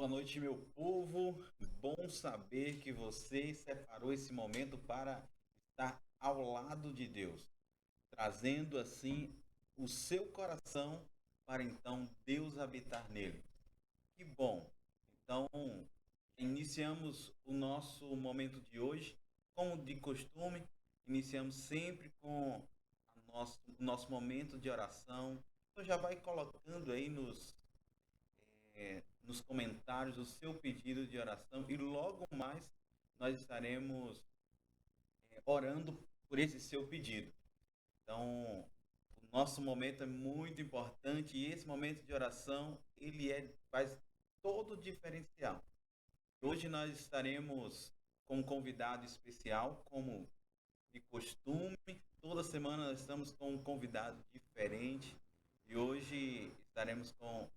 Boa noite, meu povo. Bom saber que você separou esse momento para estar ao lado de Deus, trazendo assim o seu coração para então Deus habitar nele. Que bom! Então, iniciamos o nosso momento de hoje, como de costume, iniciamos sempre com o nosso momento de oração. Então, já vai colocando aí nos comentários o seu pedido de oração e logo mais nós estaremos orando por esse seu pedido. Então, o nosso momento é muito importante e esse momento de oração, faz todo o diferencial. Hoje nós estaremos com um convidado especial, como de costume. Toda semana nós estamos com um convidado diferente e hoje estaremos com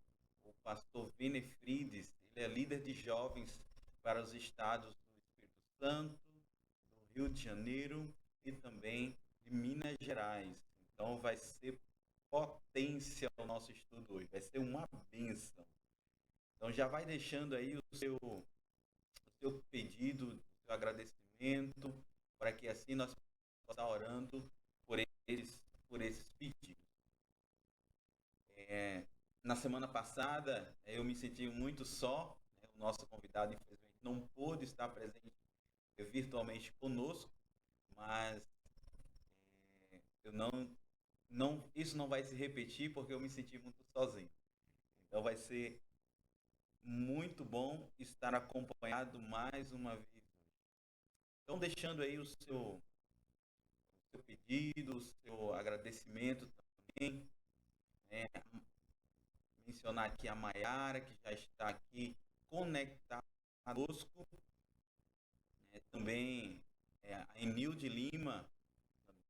o pastor Winifrides. Ele é líder de jovens para os estados do Espírito Santo, do Rio de Janeiro e também de Minas Gerais. Então vai ser potência o nosso estudo hoje, vai ser uma bênção. Então já vai deixando aí o seu pedido, o seu agradecimento, para que assim nós possamos estar orando por esses pedidos. Na semana passada, eu me senti muito só, né? O nosso convidado, infelizmente, não pôde estar presente virtualmente conosco, mas eu isso não vai se repetir porque eu me senti muito sozinho. Então vai ser muito bom estar acompanhado mais uma vez. Então, deixando aí o seu pedido, o seu agradecimento também, né? Mencionar aqui a Maiara, que já está aqui conectada conosco, né? Também a Enilde Lima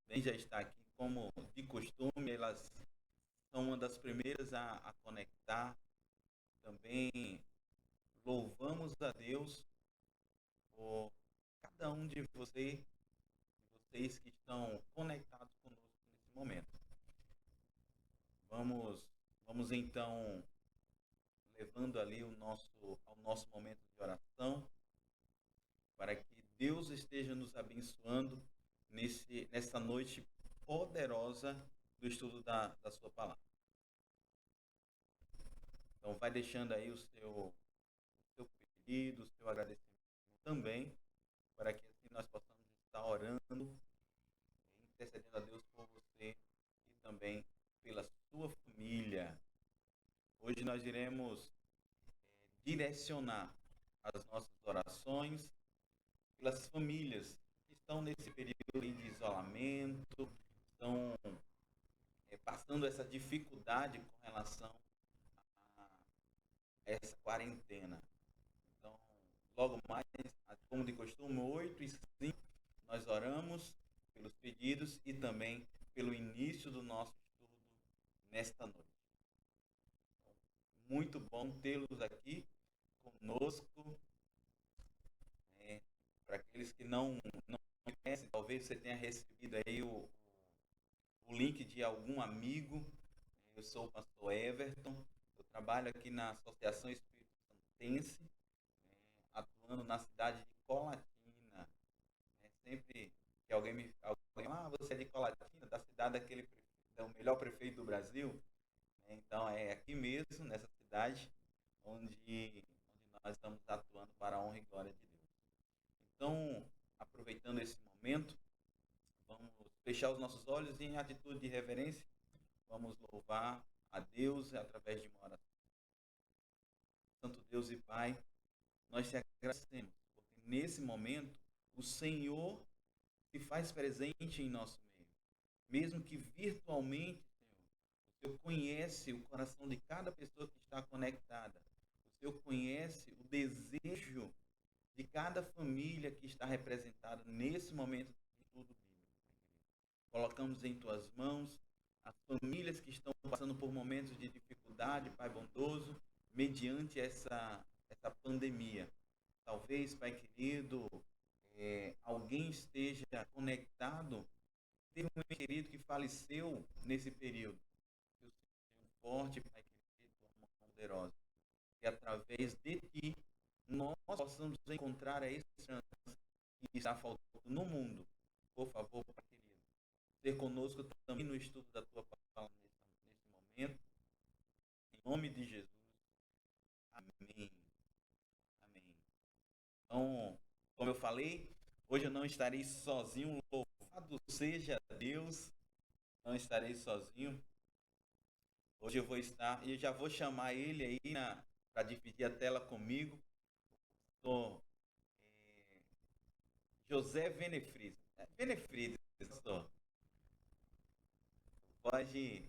também já está aqui, como de costume, elas são uma das primeiras a conectar. Também louvamos a Deus por cada um de vocês que estão conectados conosco nesse momento. Vamos então levando ali ao nosso momento de oração, para que Deus esteja nos abençoando nessa noite poderosa do estudo da sua palavra. Então vai deixando aí o seu pedido, o seu agradecimento também, para que assim nós possamos estar orando, intercedendo a Deus por você e também pela sua família. Hoje nós iremos direcionar as nossas orações pelas famílias que estão nesse período de isolamento, estão passando essa dificuldade com relação a essa quarentena. Então, logo mais, como de costume, 8 e 5, nós oramos pelos pedidos e também pelo início do nosso estudo nesta noite. Então, muito bom tê-los aqui conosco. Para aqueles que não conhecem, talvez você tenha recebido aí o link de algum amigo. Eu sou o pastor Everton, eu trabalho aqui na Associação Espírito Santense, atuando na cidade de Colatina. Sempre que alguém fala, você é de Colatina, da cidade do melhor prefeito do Brasil, né? Então é aqui mesmo, nessa cidade, onde nós estamos atuando para a honra e glória de Deus. Então, aproveitando esse momento, vamos fechar os nossos olhos e, em atitude de reverência, vamos louvar a Deus através de uma oração. Santo Deus e Pai, nós te agradecemos, porque nesse momento o Senhor se faz presente em nosso meio. Mesmo que virtualmente, Senhor, o Senhor conhece o coração de cada pessoa que está conectada. O Senhor conhece o desejo de cada família que está representada nesse momento de estudo bíblico. Colocamos em tuas mãos as famílias que estão passando por momentos de dificuldade, Pai bondoso, mediante essa pandemia. Talvez, Pai querido, alguém esteja conectado, teve um ente querido que faleceu nesse período. Deus seja um forte, Pai querido, uma mão poderosa. que através de ti nós possamos encontrar a esperança que está faltando no mundo. Por favor, Pai querido, ser conosco também no estudo da tua palavra nesse momento. Em nome de Jesus. Amém. Amém. Então, como eu falei, hoje eu não estarei sozinho. Louvado seja Deus. Não estarei sozinho. Hoje eu vou estar, e eu já vou chamar ele aí para dividir a tela comigo. Sou José Venefrides. Venefrides, pastor. Pode.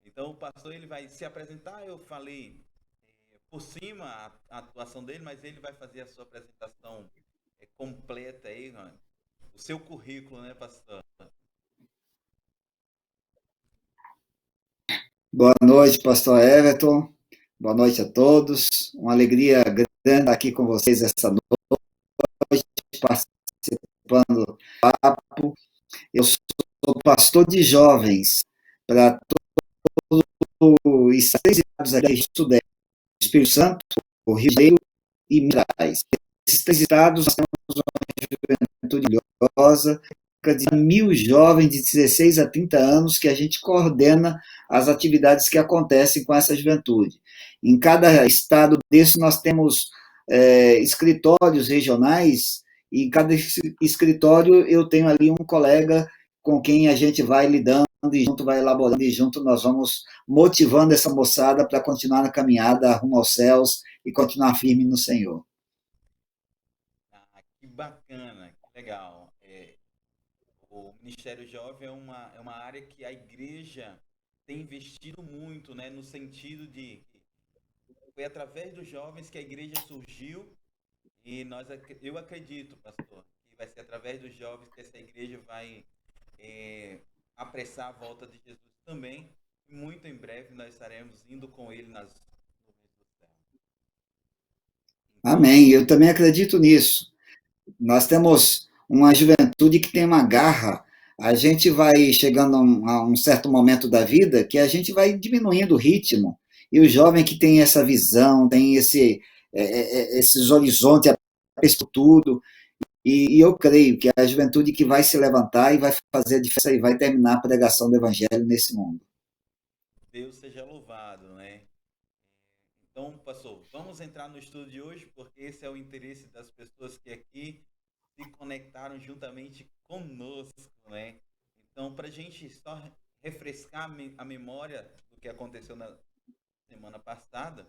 Então o pastor ele vai se apresentar. Eu falei por cima a atuação dele, mas ele vai fazer a sua apresentação completa aí, mano. O seu currículo, né, pastor? Boa noite, pastor Everton. Boa noite a todos. Uma alegria grande estar aqui com vocês essa noite, participando do papo. Eu sou pastor de jovens para todos os 6 estados aqui que estudei: Espírito Santo, o Rio de Janeiro e Minas Gerais. Esses 3 estados nós temos uma juventude maravilhosa, cerca de 1.000 jovens de 16 a 30 anos que a gente coordena as atividades que acontecem com essa juventude. Em cada estado desse nós temos escritórios regionais, e em cada escritório eu tenho ali um colega com quem a gente vai lidando e junto vai elaborando e junto nós vamos motivando essa moçada para continuar na caminhada rumo aos céus e continuar firme no Senhor. Que bacana, que legal. O Ministério Jovem é uma área que a igreja tem investido muito, né, no sentido de foi através dos jovens que a igreja surgiu e eu acredito, pastor, que vai ser através dos jovens que essa igreja vai apressar a volta de Jesus também. E muito em breve nós estaremos indo com ele nas nuvens do céu. Então, Amém. Eu também acredito nisso. Nós temos uma juventude que tem uma garra. A gente vai chegando a um certo momento da vida que a gente vai diminuindo o ritmo. E o jovem que tem essa visão, tem esses horizontes, tudo. E eu creio que é a juventude que vai se levantar e vai fazer a diferença e vai terminar a pregação do evangelho nesse mundo. Deus seja louvado, né? Então, pastor, vamos entrar no estudo de hoje, porque esse é o interesse das pessoas que aqui se conectaram juntamente conosco, né? Então, para a gente só refrescar a memória do que aconteceu na semana passada,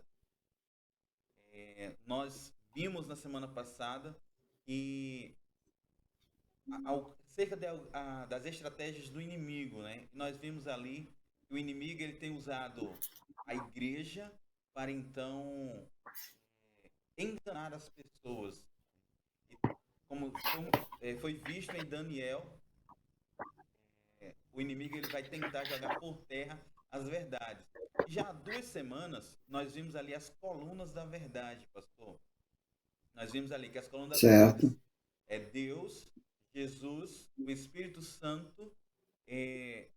nós vimos na semana passada que cerca das estratégias do inimigo, né? Nós vimos ali que o inimigo ele tem usado a igreja para então enganar as pessoas. E como foi visto em Daniel, o inimigo ele vai tentar jogar por terra as verdades. Já há 2 semanas nós vimos ali as colunas da verdade, pastor. Nós vimos ali que as colunas da verdade Certo. é Deus, Jesus, o Espírito Santo,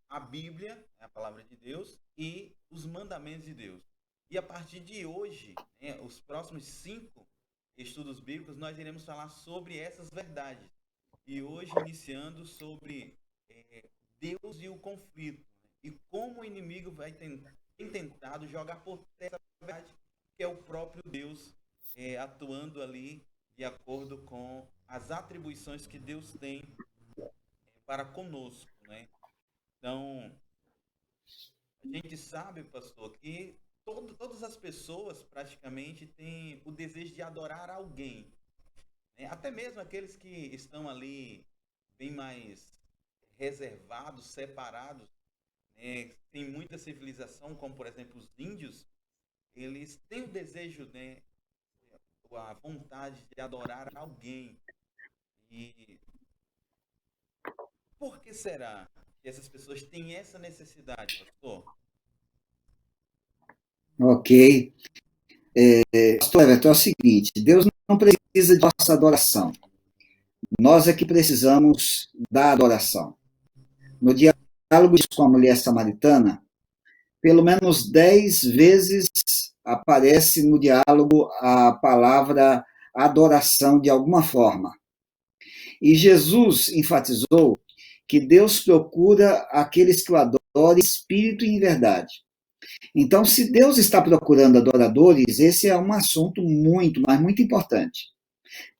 a Bíblia, a palavra de Deus, e os mandamentos de Deus. E a partir de hoje, né, os próximos 5 estudos bíblicos, nós iremos falar sobre essas verdades. E hoje iniciando sobre Deus e o conflito. Né, e como o inimigo tem tentado jogar por terra a verdade, que é o próprio Deus atuando ali de acordo com as atribuições que Deus tem para conosco, né? Então, a gente sabe, pastor, que todas as pessoas praticamente têm o desejo de adorar alguém, né? Até mesmo aqueles que estão ali bem mais reservados, separados, né? Tem muita civilização, como por exemplo os índios, eles têm o desejo, né? A vontade de adorar alguém. E por que será que essas pessoas têm essa necessidade, pastor? Ok. Pastor Everton, é o seguinte: Deus não precisa de nossa adoração. Nós é que precisamos da adoração. No diálogo com a mulher samaritana, pelo menos 10 vezes aparece no diálogo a palavra adoração de alguma forma. E Jesus enfatizou que Deus procura aqueles que o adorem em espírito e em verdade. Então, se Deus está procurando adoradores, esse é um assunto muito, mas muito importante.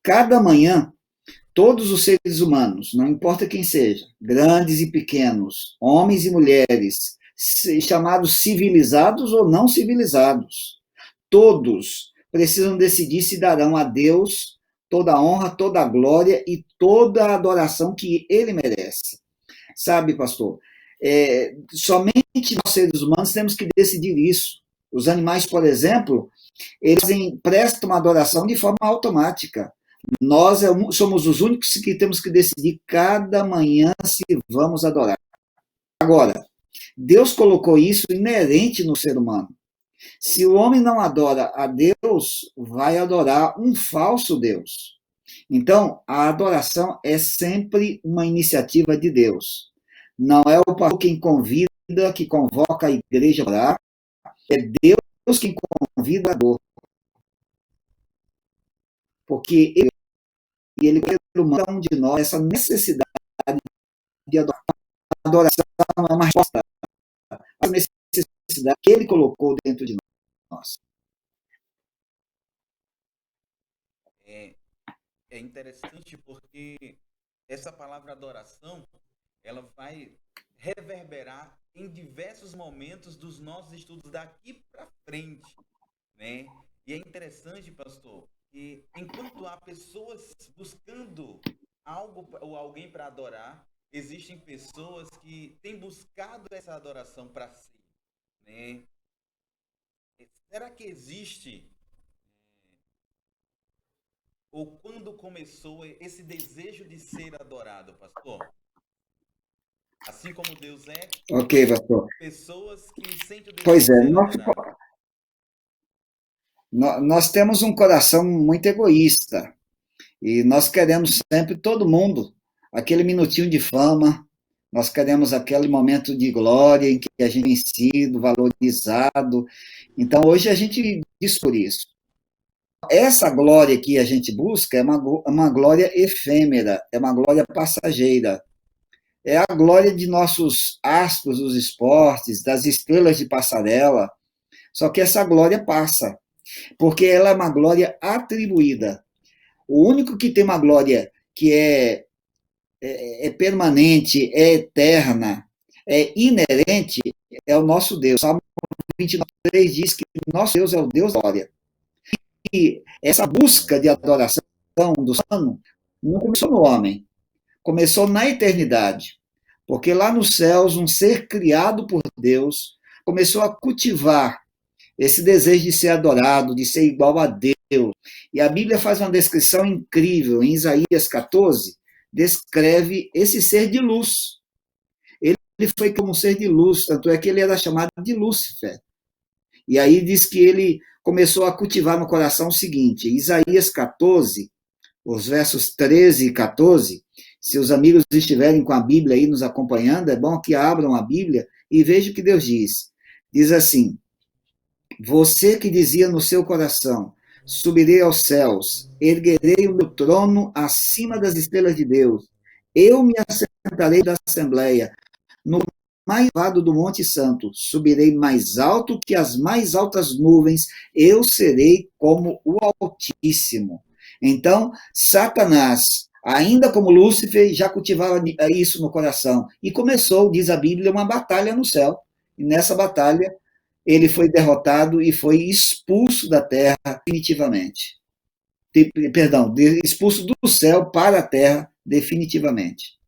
Cada manhã, todos os seres humanos, não importa quem seja, grandes e pequenos, homens e mulheres, chamados civilizados ou não civilizados, todos precisam decidir se darão a Deus toda a honra, toda a glória e toda a adoração que ele merece. Sabe, pastor? Somente nós, seres humanos, temos que decidir isso. Os animais, por exemplo, eles prestam adoração de forma automática. Nós somos os únicos que temos que decidir cada manhã se vamos adorar. Agora, Deus colocou isso inerente no ser humano. Se o homem não adora a Deus, vai adorar um falso Deus. Então, a adoração é sempre uma iniciativa de Deus. Não é o pastor quem convida, que convoca a igreja a orar, é Deus quem convida a adorar. Porque ele quer cada um de nós essa necessidade de adorar. A adoração é uma resposta à necessidade que ele colocou dentro de nós. É interessante porque essa palavra adoração, ela vai reverberar em diversos momentos dos nossos estudos daqui para frente, né? E é interessante, pastor, que enquanto há pessoas buscando algo ou alguém para adorar, existem pessoas que têm buscado essa adoração para si, né? Será que existe ou quando começou esse desejo de ser adorado, pastor? Assim como Deus é, Ok, pastor. pessoas que sentem o desejo Pois de é, ser adorado. nós temos um coração muito egoísta e nós queremos sempre todo mundo, aquele minutinho de fama, nós queremos aquele momento de glória em que a gente tem sido valorizado. Então, hoje a gente diz por isso. Essa glória que a gente busca é uma glória efêmera, é uma glória passageira. É a glória de nossos astros dos esportes, das estrelas de passarela. Só que essa glória passa, porque ela é uma glória atribuída. O único que tem uma glória que é permanente, é eterna, é inerente, é o nosso Deus. Salmo 29:3 diz que nosso Deus é o Deus da glória. E essa busca de adoração do humano não começou no homem, começou na eternidade. Porque lá nos céus, um ser criado por Deus começou a cultivar esse desejo de ser adorado, de ser igual a Deus. E a Bíblia faz uma descrição incrível. Em Isaías 14, descreve esse ser de luz. Ele foi como um ser de luz, tanto é que ele era chamado de Lúcifer. E aí diz que ele começou a cultivar no coração o seguinte, Isaías 14, os versos 13 e 14, se os amigos estiverem com a Bíblia aí nos acompanhando, é bom que abram a Bíblia e vejam o que Deus diz. Diz assim, você que dizia no seu coração, subirei aos céus, erguerei o meu trono acima das estrelas de Deus, eu me assentarei da assembleia, no mais elevado do Monte Santo, subirei mais alto que as mais altas nuvens, eu serei como o Altíssimo. Então, Satanás, ainda como Lúcifer, já cultivava isso no coração. E começou, diz a Bíblia, uma batalha no céu. E nessa batalha, ele foi derrotado e foi expulso da terra definitivamente. Perdão, expulso do céu para a terra definitivamente.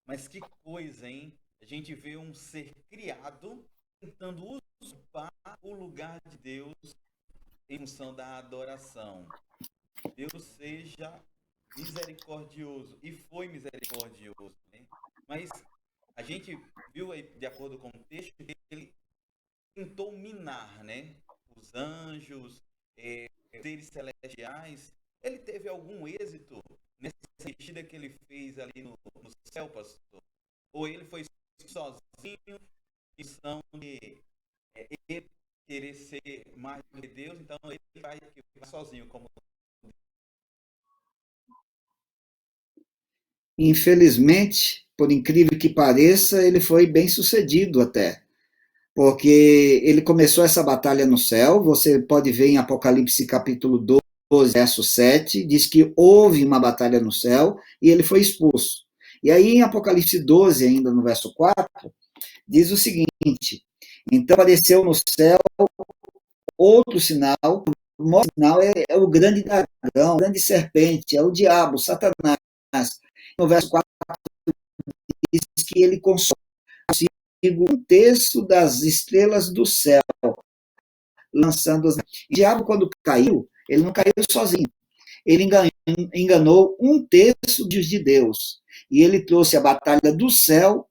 Mas que coisa, hein? A gente vê um ser criado tentando usurpar o lugar de Deus em função da adoração. Deus seja misericordioso, e foi misericordioso, né? Mas a gente viu, de acordo com o texto, que ele tentou minar, né? Os anjos, seres celestiais. Ele teve algum êxito nessa mexida que ele fez ali no céu, pastor? Ou ele foi sozinho, em função de ele querer ser mais do que Deus, então ele vai sozinho, como Infelizmente, por incrível que pareça, ele foi bem sucedido até, porque ele começou essa batalha no céu. Você pode ver em Apocalipse capítulo 12, verso 7, diz que houve uma batalha no céu e ele foi expulso. E aí em Apocalipse 12, ainda no verso 4, diz o seguinte: então apareceu no céu outro sinal. O maior sinal é o grande dragão, a grande serpente, é o diabo, Satanás. No verso 4 diz que ele consome um terço das estrelas do céu, lançando as... O diabo, quando caiu, ele não caiu sozinho. Ele enganou um terço de Deus. E ele trouxe a batalha do céu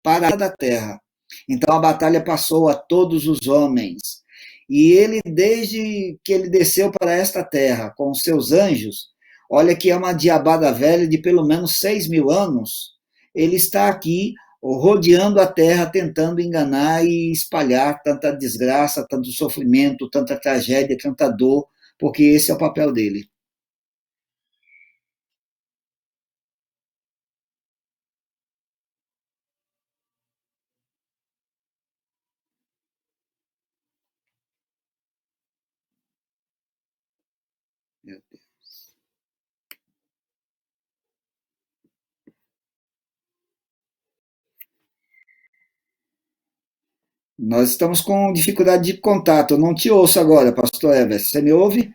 para a da terra. Então a batalha passou a todos os homens. E ele, desde que ele desceu para esta terra com os seus anjos, olha que é uma diabada velha de pelo menos 6.000 anos, ele está aqui rodeando a terra, tentando enganar e espalhar tanta desgraça, tanto sofrimento, tanta tragédia, tanta dor, porque esse é o papel dele. Nós estamos com dificuldade de contato. Eu não te ouço agora, pastor Everson. Você me ouve?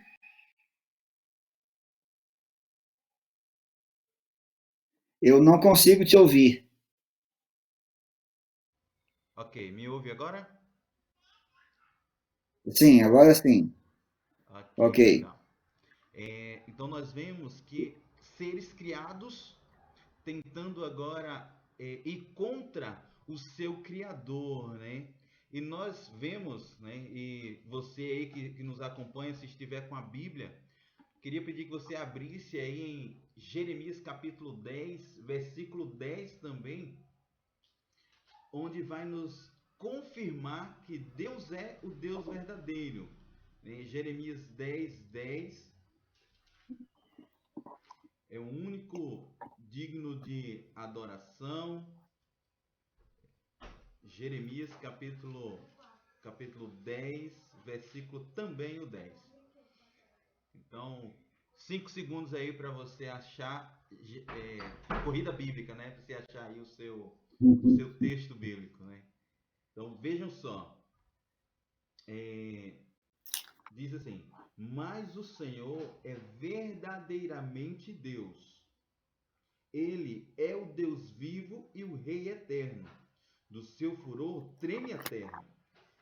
Eu não consigo te ouvir. Ok, me ouve agora? Sim, agora sim. Ok, Ok. legal. Então nós vemos que seres criados tentando agora ir contra o seu Criador, né? E nós vemos, né? E você aí que nos acompanha, se estiver com a Bíblia, queria pedir que você abrisse aí em Jeremias capítulo 10, versículo 10 também, onde vai nos confirmar que Deus é o Deus verdadeiro. Em Jeremias 10, 10, é o único digno de adoração. Jeremias capítulo 10, versículo também o 10. Então, 5 segundos aí para você achar corrida bíblica, né? Para você achar aí o seu texto bíblico, né? Então, vejam só. Diz assim: mas o Senhor é verdadeiramente Deus. Ele é o Deus vivo e o Rei eterno. Do seu furor treme a terra,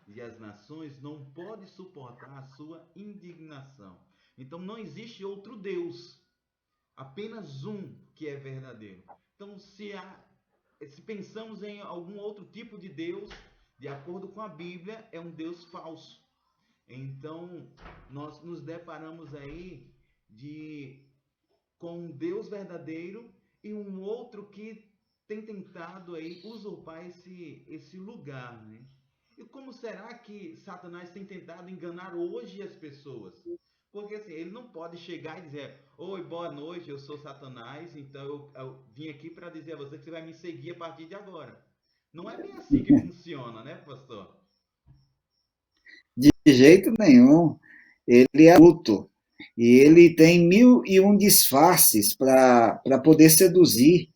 e as nações não podem suportar a sua indignação. Então não existe outro Deus, apenas um que é verdadeiro. Então se pensamos em algum outro tipo de Deus, de acordo com a Bíblia, é um Deus falso. Então nós nos deparamos aí com um Deus verdadeiro e um outro que tem tentado aí usurpar esse lugar, né? E como será que Satanás tem tentado enganar hoje as pessoas? Porque assim, ele não pode chegar e dizer: oi, boa noite, eu sou Satanás, então eu vim aqui para dizer a você que você vai me seguir a partir de agora. Não é bem assim que funciona, né, pastor? De jeito nenhum. Ele é adulto. E ele tem 1.001 disfarces para poder seduzir.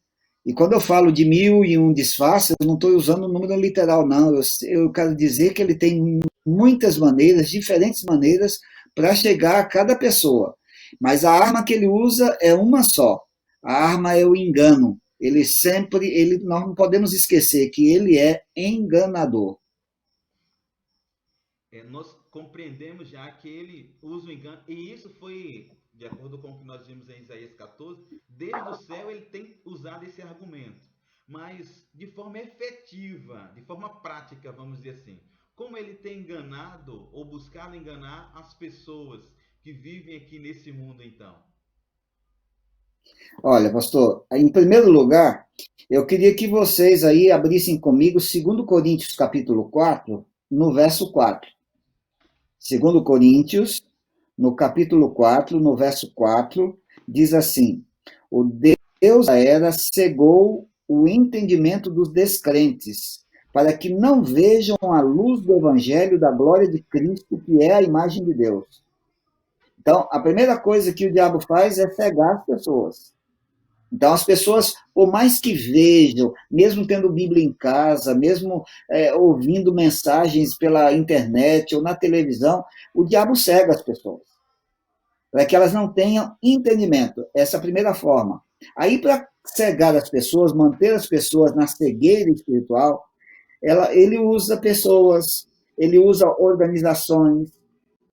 E quando eu falo de 1.001 disfarces, eu não estou usando o número literal, não. Eu quero dizer que ele tem muitas maneiras, diferentes maneiras, para chegar a cada pessoa. Mas a arma que ele usa é uma só. A arma é o engano. Nós não podemos esquecer que ele é enganador. Nós compreendemos já que ele usa o engano, e isso foi, de acordo com o que nós vimos em Isaías 14, desde o céu ele tem usado esse argumento, mas de forma efetiva, de forma prática, vamos dizer assim. Como ele tem enganado ou buscado enganar as pessoas que vivem aqui nesse mundo, então? Olha, pastor, em primeiro lugar, eu queria que vocês aí abrissem comigo 2 Coríntios capítulo 4, no verso 4. Segundo Coríntios, no capítulo 4, no verso 4, diz assim: o Deus da era cegou o entendimento dos descrentes, para que não vejam a luz do evangelho da glória de Cristo, que é a imagem de Deus. Então, a primeira coisa que o diabo faz é cegar as pessoas. Então, as pessoas, por mais que vejam, mesmo tendo Bíblia em casa, mesmo ouvindo mensagens pela internet ou na televisão, o diabo cega as pessoas, para que elas não tenham entendimento. Essa é a primeira forma. Aí, para cegar as pessoas, manter as pessoas na cegueira espiritual, ele usa pessoas, ele usa organizações,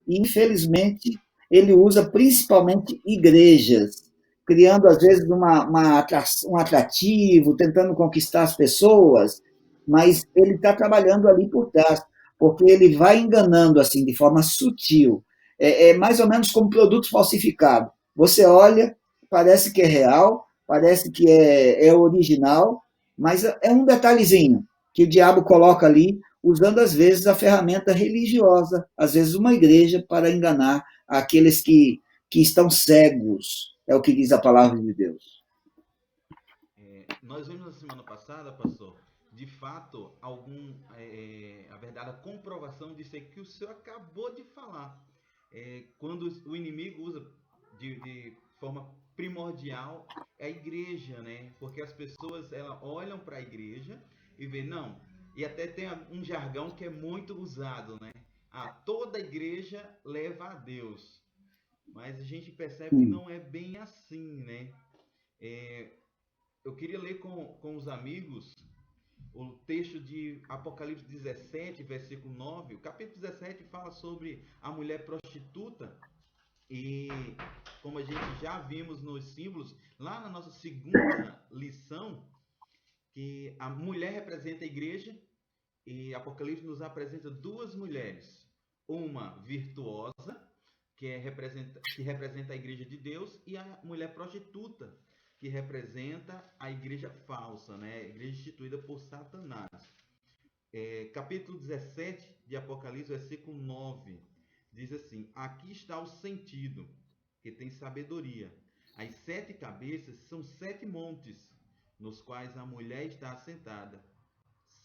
e, infelizmente, ele usa principalmente igrejas, criando, às vezes, um atrativo, tentando conquistar as pessoas, mas ele está trabalhando ali por trás, porque ele vai enganando, assim, de forma sutil. É mais ou menos como produto falsificado. Você olha, parece que é real, parece que é original, mas é um detalhezinho que o diabo coloca ali, usando, às vezes, a ferramenta religiosa, às vezes uma igreja, para enganar aqueles que estão cegos, é o que diz a palavra de Deus. Nós vimos na semana passada, pastor, de fato, a verdade, a comprovação disso aí que o senhor acabou de falar. Quando o inimigo usa de forma primordial a igreja, né? Porque as pessoas olham para a igreja e vê, não, e até tem um jargão que é muito usado, né? Toda igreja leva a Deus. Mas a gente percebe que não é bem assim, né? Eu queria ler com os amigos o texto de Apocalipse 17, versículo 9. O capítulo 17 fala sobre a mulher prostituta. E como a gente já vimos nos símbolos, lá na nossa segunda lição, que a mulher representa a igreja, e Apocalipse nos apresenta duas mulheres. Uma virtuosa, que representa a igreja de Deus, e a mulher prostituta, que representa a igreja falsa, né? A igreja instituída por Satanás. Capítulo 17 de Apocalipse, versículo 9, diz assim: aqui está o sentido, que tem sabedoria. As 7 cabeças são 7 montes, nos quais a mulher está assentada.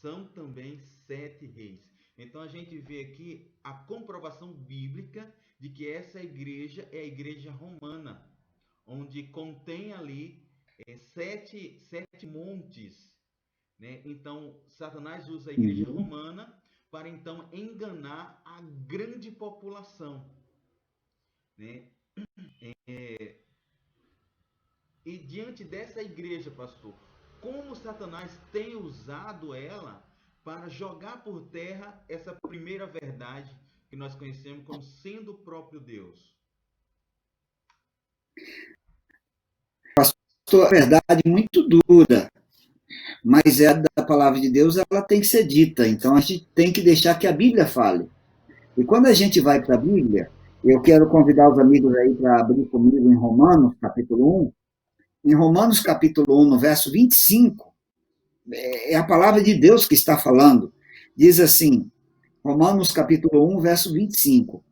São também 7 reis. Então a gente vê aqui a comprovação bíblica de que essa igreja é a igreja romana, onde contém ali 7 montes, né? Então Satanás usa a igreja romana para então enganar a grande população, né? E diante dessa igreja, pastor, como Satanás tem usado ela para jogar por terra essa primeira verdade que nós conhecemos como sendo o próprio Deus? Pastor, a verdade muito dura, mas é da palavra de Deus, ela tem que ser dita, então a gente tem que deixar que a Bíblia fale. E quando a gente vai para a Bíblia, eu quero convidar os amigos aí para abrir comigo em Romanos, capítulo 1. Em Romanos, capítulo 1, no verso 25, é a palavra de Deus que está falando. Diz assim, Romanos, capítulo 1, verso 25.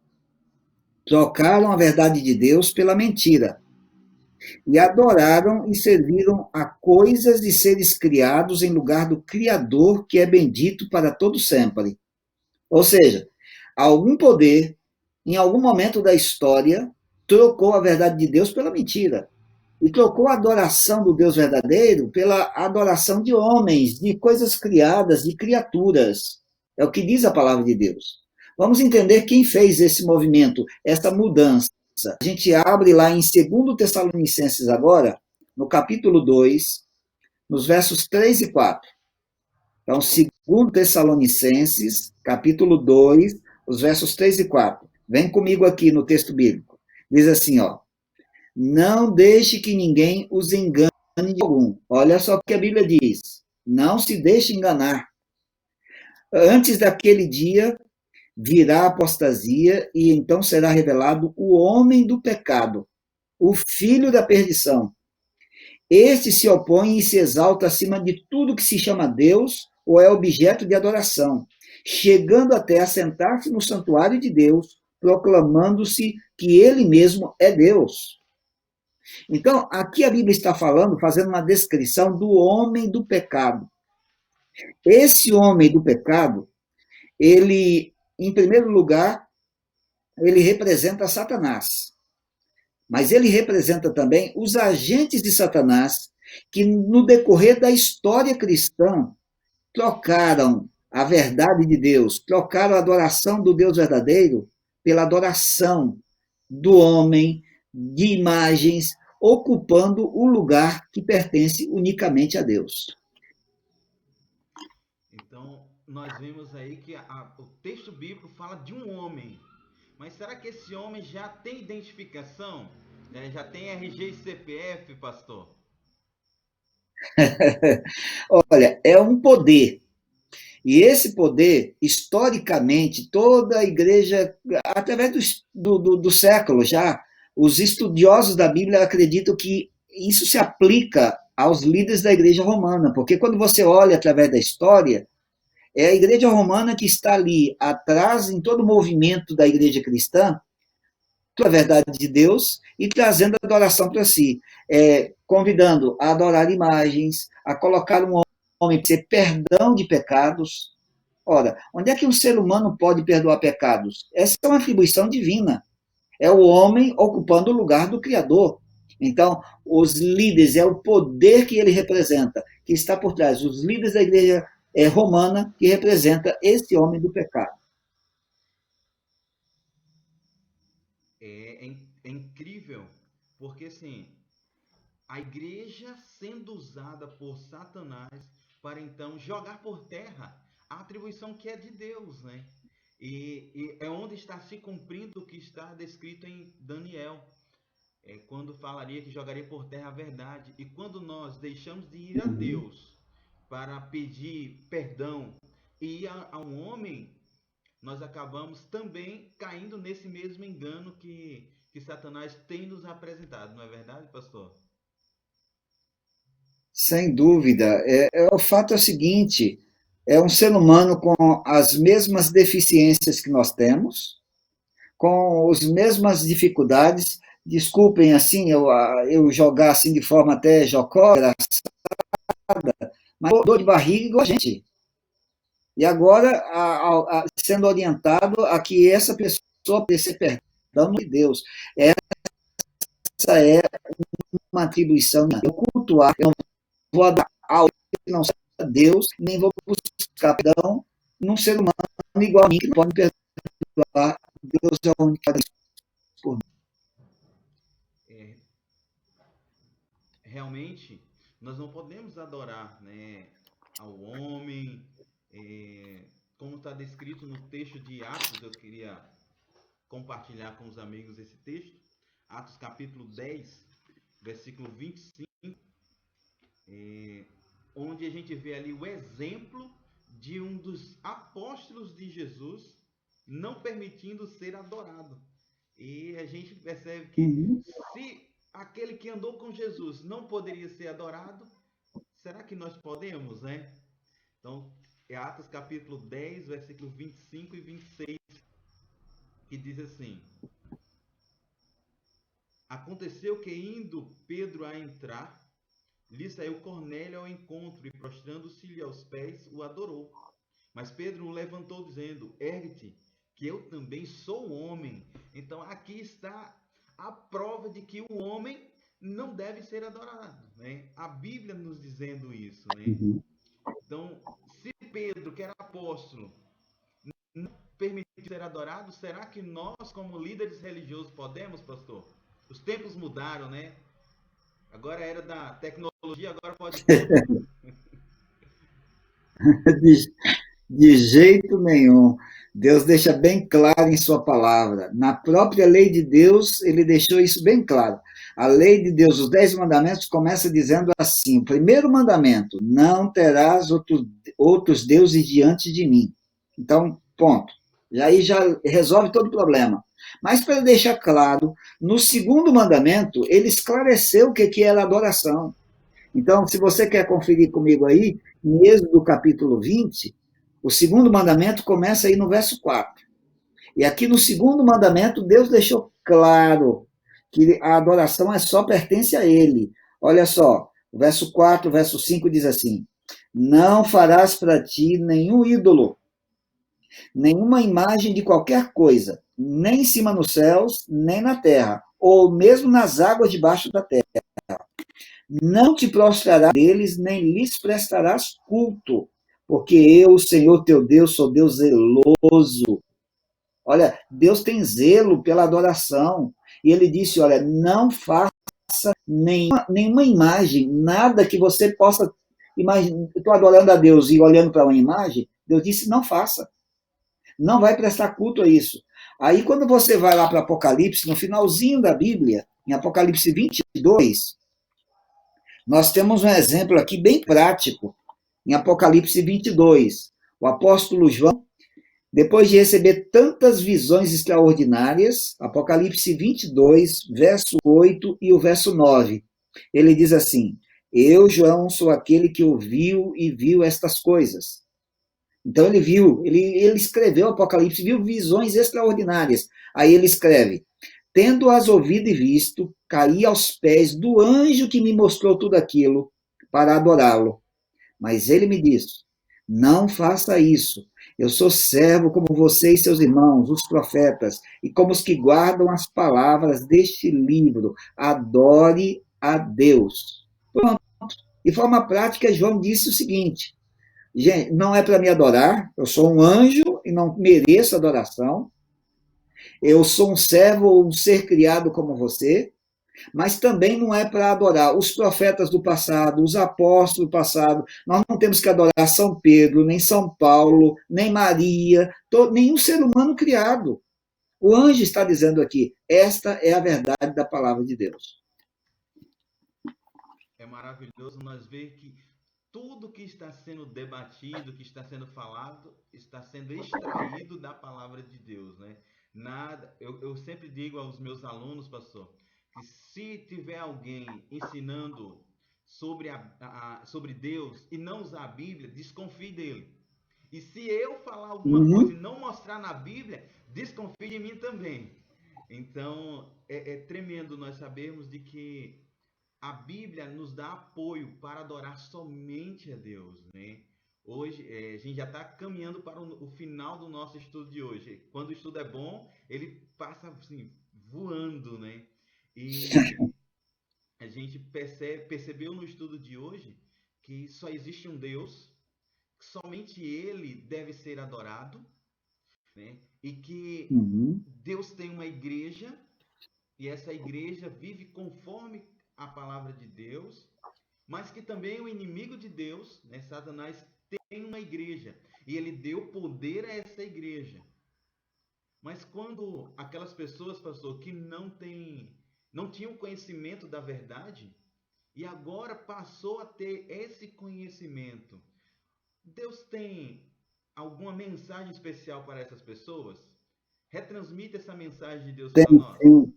Trocaram a verdade de Deus pela mentira, e adoraram e serviram a coisas e seres criados em lugar do Criador, que é bendito para todo sempre. Ou seja, algum poder, em algum momento da história, trocou a verdade de Deus pela mentira. E trocou a adoração do Deus verdadeiro pela adoração de homens, de coisas criadas, de criaturas. É o que diz a palavra de Deus. Vamos entender quem fez esse movimento, essa mudança. A gente abre lá em 2 Tessalonicenses agora, no capítulo 2, nos versos 3 e 4. Então, 2 Tessalonicenses, capítulo 2, os versos 3 e 4. Vem comigo aqui no texto bíblico. Diz assim, ó: não deixe que ninguém os engane de algum. Olha só o que a Bíblia diz. Não se deixe enganar. Antes daquele dia virá a apostasia, e então será revelado o homem do pecado, o filho da perdição. Este se opõe e se exalta acima de tudo que se chama Deus ou é objeto de adoração, chegando até a sentar-se no santuário de Deus proclamando-se que ele mesmo é Deus. Então, aqui a Bíblia está falando, fazendo uma descrição do homem do pecado. Esse homem do pecado, ele, em primeiro lugar, ele representa Satanás. Mas ele representa também os agentes de Satanás que, no decorrer da história cristã, trocaram a verdade de Deus, trocaram a adoração do Deus verdadeiro pela adoração do homem, de imagens, ocupando o lugar que pertence unicamente a Deus. Então, nós vemos aí que o texto bíblico fala de um homem. Mas será que esse homem já tem identificação? Já tem RG e CPF, pastor? Olha, é um poder. E esse poder, historicamente, toda a igreja, através do século já, os estudiosos da Bíblia acreditam que isso se aplica aos líderes da igreja romana, porque quando você olha através da história, é a igreja romana que está ali atrás, em todo o movimento da igreja cristã, a verdade de Deus e trazendo a adoração para si, convidando a adorar imagens, a colocar um homem para ter perdão de pecados. Ora, onde é que um ser humano pode perdoar pecados? Essa é uma atribuição divina. É o homem ocupando o lugar do Criador. Então, os líderes, é o poder que ele representa, que está por trás. Os líderes da igreja romana, que representa esse homem do pecado. É incrível, porque assim, a igreja sendo usada por Satanás para então jogar por terra a atribuição que é de Deus, né? E é onde está se cumprindo o que está descrito em Daniel, quando falaria que jogaria por terra a verdade. E quando nós deixamos de ir a Deus para pedir perdão e ir a um homem, nós acabamos também caindo nesse mesmo engano que Satanás tem nos apresentado, não é verdade, pastor? Sem dúvida. O fato é o seguinte, é um ser humano com as mesmas deficiências que nós temos, com as mesmas dificuldades. Desculpem, assim, eu jogar assim de forma até jocosa, mas dor de barriga igual a gente. E agora, sendo orientado a que essa pessoa precisa perdão de Deus. Essa é uma atribuição. Eu cultuar, eu não vou dar algo que não seja Deus, nem vou buscar perdão num ser humano igual a mim, que não pode me perdoar. Deus é a única por mim. Realmente, nós não podemos adorar, né, ao homem, como está descrito no texto de Atos. Eu queria compartilhar com os amigos esse texto, Atos capítulo 10, versículo 25, onde a gente vê ali o exemplo de um dos apóstolos de Jesus não permitindo ser adorado. E a gente percebe que se aquele que andou com Jesus não poderia ser adorado, será que nós podemos, né? Então, é Atos capítulo 10, versículo 25 e 26, que diz assim: Aconteceu que, indo Pedro a entrar, lhe saiu Cornélio ao encontro e, prostrando-se-lhe aos pés, o adorou. Mas Pedro o levantou, dizendo: Ergue-te, que eu também sou homem. Então, aqui está a prova de que o homem não deve ser adorado, né? A Bíblia nos dizendo isso, né? Então, se Pedro, que era apóstolo, não permitiu ser adorado, será que nós, como líderes religiosos, podemos, pastor? Os tempos mudaram, né? Agora era da tecnologia, agora pode tudo. De jeito nenhum. Deus deixa bem claro em sua palavra. Na própria lei de Deus, ele deixou isso bem claro. A lei de Deus, os 10 mandamentos, começa dizendo assim: o primeiro mandamento, não terás outros deuses diante de mim. Então, ponto. E aí já resolve todo o problema. Mas para deixar claro, no segundo mandamento, ele esclareceu o que era adoração. Então, se você quer conferir comigo aí, em Êxodo capítulo 20, o segundo mandamento começa aí no verso 4. E aqui no segundo mandamento, Deus deixou claro que a adoração só pertence a Ele. Olha só, o verso 4, o verso 5 diz assim: não farás para ti nenhum ídolo, nenhuma imagem de qualquer coisa, nem em cima nos céus, nem na terra, ou mesmo nas águas debaixo da terra. Não te prostrarás deles, nem lhes prestarás culto, porque eu, Senhor teu Deus, sou Deus zeloso. Olha, Deus tem zelo pela adoração. E ele disse, olha, não faça nenhuma imagem, nada que você possa imaginar. Eu estou adorando a Deus e olhando para uma imagem, Deus disse, não faça. Não vai prestar culto a isso. Aí, quando você vai lá para Apocalipse, no finalzinho da Bíblia, em Apocalipse 22, nós temos um exemplo aqui bem prático, em Apocalipse 22. O apóstolo João, depois de receber tantas visões extraordinárias, Apocalipse 22, verso 8 e o verso 9, ele diz assim: eu, João, sou aquele que ouviu e viu estas coisas. Então ele viu, ele escreveu Apocalipse, viu visões extraordinárias. Aí ele escreve: tendo-as ouvido e visto, caí aos pés do anjo que me mostrou tudo aquilo para adorá-lo. Mas ele me disse: não faça isso. Eu sou servo como você e seus irmãos, os profetas, e como os que guardam as palavras deste livro. Adore a Deus. Pronto. De forma prática, João disse o seguinte: gente, não é para me adorar, eu sou um anjo e não mereço adoração. Eu sou um servo ou um ser criado como você, mas também não é para adorar os profetas do passado, os apóstolos do passado. Nós não temos que adorar São Pedro, nem São Paulo, nem Maria, nenhum ser humano criado. O anjo está dizendo aqui, esta é a verdade da palavra de Deus. É maravilhoso nós ver que tudo que está sendo debatido, que está sendo falado, está sendo extraído da palavra de Deus, né? Nada, eu sempre digo aos meus alunos, pastor, que se tiver alguém ensinando sobre Deus e não usar a Bíblia, desconfie dele. E se eu falar alguma coisa e não mostrar na Bíblia, desconfie de mim também. Então, é tremendo nós sabermos de que a Bíblia nos dá apoio para adorar somente a Deus, né? Hoje, a gente já está caminhando para o final do nosso estudo de hoje. Quando o estudo é bom, ele passa assim, voando, né? E a gente percebeu no estudo de hoje que só existe um Deus, que somente Ele deve ser adorado, né? E que Deus tem uma igreja, e essa igreja vive conforme a palavra de Deus, mas que também o inimigo de Deus, né, Satanás, tem uma igreja, e ele deu poder a essa igreja. Mas quando aquelas pessoas, pastor, que não tinham conhecimento da verdade, e agora passou a ter esse conhecimento, Deus tem alguma mensagem especial para essas pessoas? Retransmite essa mensagem de Deus para nós. Sim.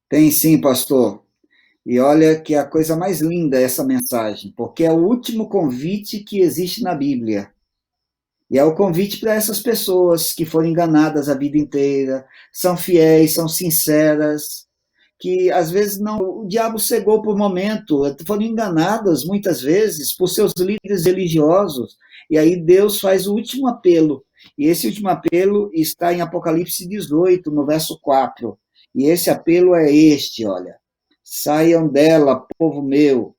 Tem sim, pastor. E olha que é a coisa mais linda é essa mensagem, porque é o último convite que existe na Bíblia. E é o convite para essas pessoas que foram enganadas a vida inteira, são fiéis, são sinceras, que às vezes não, o diabo cegou por momento, foram enganadas muitas vezes por seus líderes religiosos, e aí Deus faz o último apelo, e esse último apelo está em Apocalipse 18, no verso 4, e esse apelo é este, olha: saiam dela, povo meu,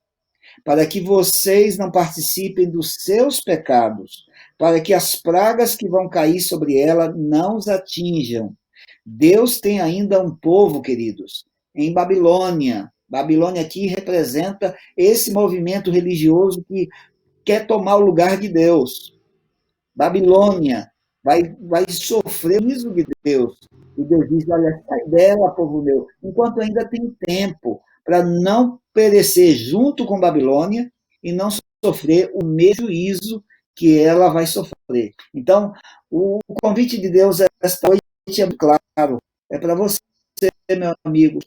para que vocês não participem dos seus pecados, para que as pragas que vão cair sobre ela não os atinjam. Deus tem ainda um povo, queridos, em Babilônia. Babilônia aqui representa esse movimento religioso que quer tomar o lugar de Deus. Babilônia vai sofrer o juízo de Deus. E Deus diz: olha, sai dela, povo meu, enquanto ainda tem tempo, para não perecer junto com Babilônia e não sofrer o mesmo juízo que ela vai sofrer. Então, o convite de Deus esta noite é claro, é para você, meu amigo,